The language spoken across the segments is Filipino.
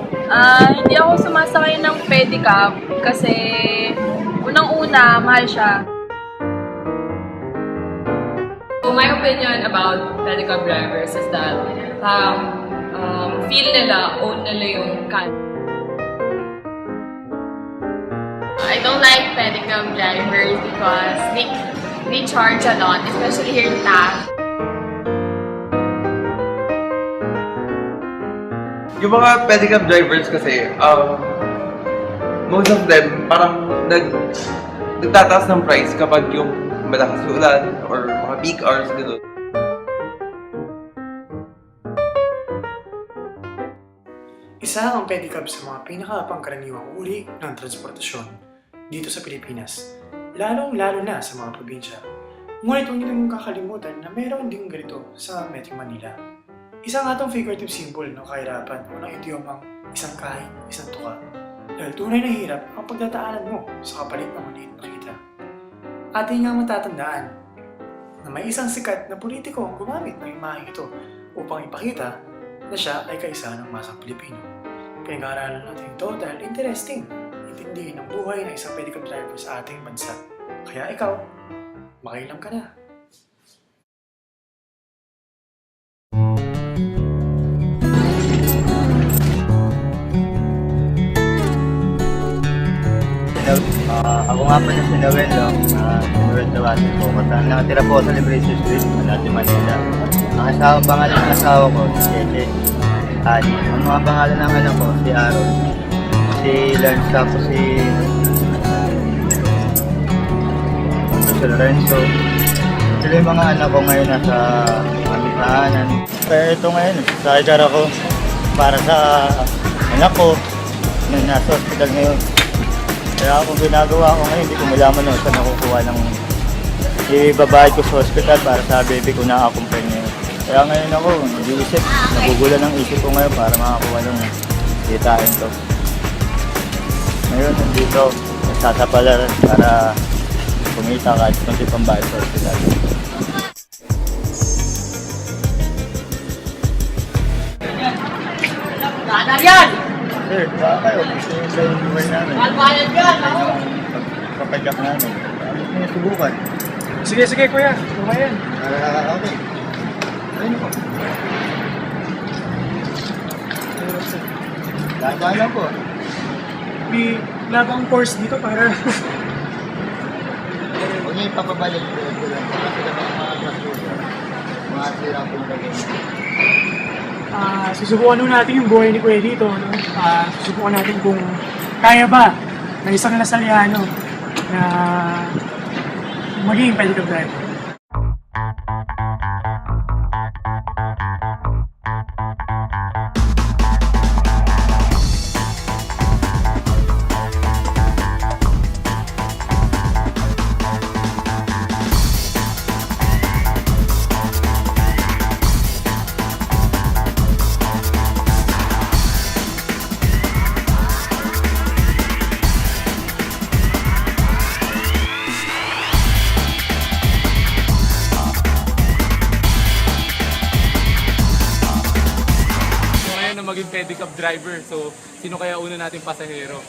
Hindi ako sumasakay ng pedicab kasi unang-una, mahal siya. So my opinion about pedicab drivers is that feel nila, own nila yung car. I don't like pedicab drivers because they charge a lot, especially here in Taft. Yung mga pedicab drivers kasi, most of them parang nagtataas ng price kapag yung malakas yung ulan or mga peak hours, gano'n. Isa ang pedicab sa mga pinakapangkaraniwang uri ng transportasyon dito sa Pilipinas, lalong-lalo na sa mga probinsya. Ngunit huwag niyo namang kakalimutan na mayroon ding ganito sa Metro Manila. Isa nga itong figurative symbol ng kahirapan o ng idiomang isang kain, isang tuka. Dahil tunay na hirap ang pagdadaanan mo sa kapalit ng maliit na kita. Atin nga matatandaan na may isang sikat na politiko ang gumamit ng imaheng ito upang ipakita na siya ay kaisa ng masang Pilipino. Pinag-aaralan natin ito dahil interesting intindihin ang buhay ng isang pedicab driver sa ating bansa. Kaya ikaw, makailam ka na. Ako nga pala si Noel, Noel Tawasin po. Nakatira po sa Liberation Street, Manati, Manila. Ang pangalan ng asawa ko, si Cheche. Ani. Ang mga pangalan ng anak ko, si Aaron, si Lance, tapos si Lorenzo. Sila yung mga anak ko ngayon nasa aming tahanan. Kaya ito ngayon, sidecar ako para sa anak ko na nasa hospital ngayon. Kaya kung ginagawa ko ngayon, hindi ko malaman nung saan nakukuha ng ibabayad ko sa hospital para sa baby ko na accompany niya. Kaya ngayon ako, nag-iisip, nagugulan ang isip ko ngayon para makakuha ng kitain to. Ngayon, nandito, nagsasapalaran para kumita kahit kunti pambayad sa hospital. Kanan yan! Sir, baka kayo, gusto nyo sa buhay namin. Kalbayan yan! Papadyak namin. Gusto nyo subukan. Sige kuya, kumayan. Okay. Ayun po. Dahan-dahan lang po. May labang course dito para Huwag niyo ipapabalik ko lang. Kasi sila mga trasusa. Mga sirang pinagay. susubukan nun natin yung buhay ni Kuya dito. No? Susubukan natin kung kaya ba na isang Lasaliano na maging pedicab driver. Maging pedicab driver. So, sino kaya una nating pasahero?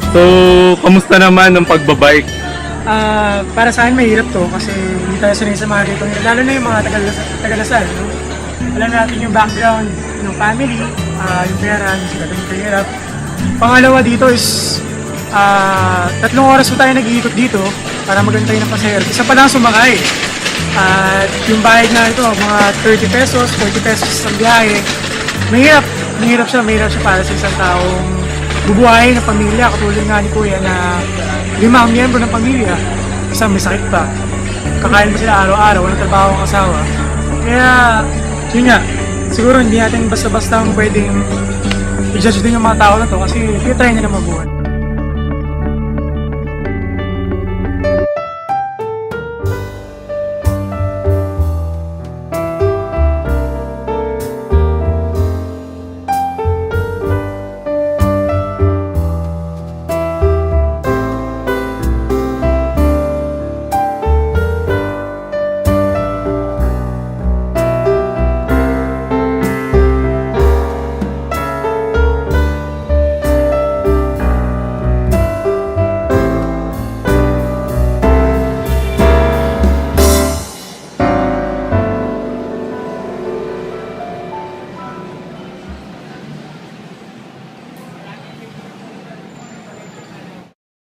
So, kamusta naman ang pagbabike? Para sa akin mahirap to kasi hindi tayo sanay sa mga dito. Lalo na yung mga Tagalasal. No? Alam natin yung background ng family, yung pera, yung sila yung kahirap. Pangalawa dito is 3 oras po tayo nag-iikot dito para magantay ng pasahero. Isa pa lang sumakay. At yung bayad na ito, mga 30 pesos, 40 pesos sa biyahe. Mahirap siya para sa isang taong bubuhayin ng pamilya, katulad nga ni Kuya na 5 ang miyembro ng pamilya, isang may sakit pa. Kakain pa sila araw-araw, walang trabaho ang asawa. Kaya, yun nga, siguro hindi natin basta-basta pwedeng i-judge din yung mga tao na to kasi titry nila mabuhay.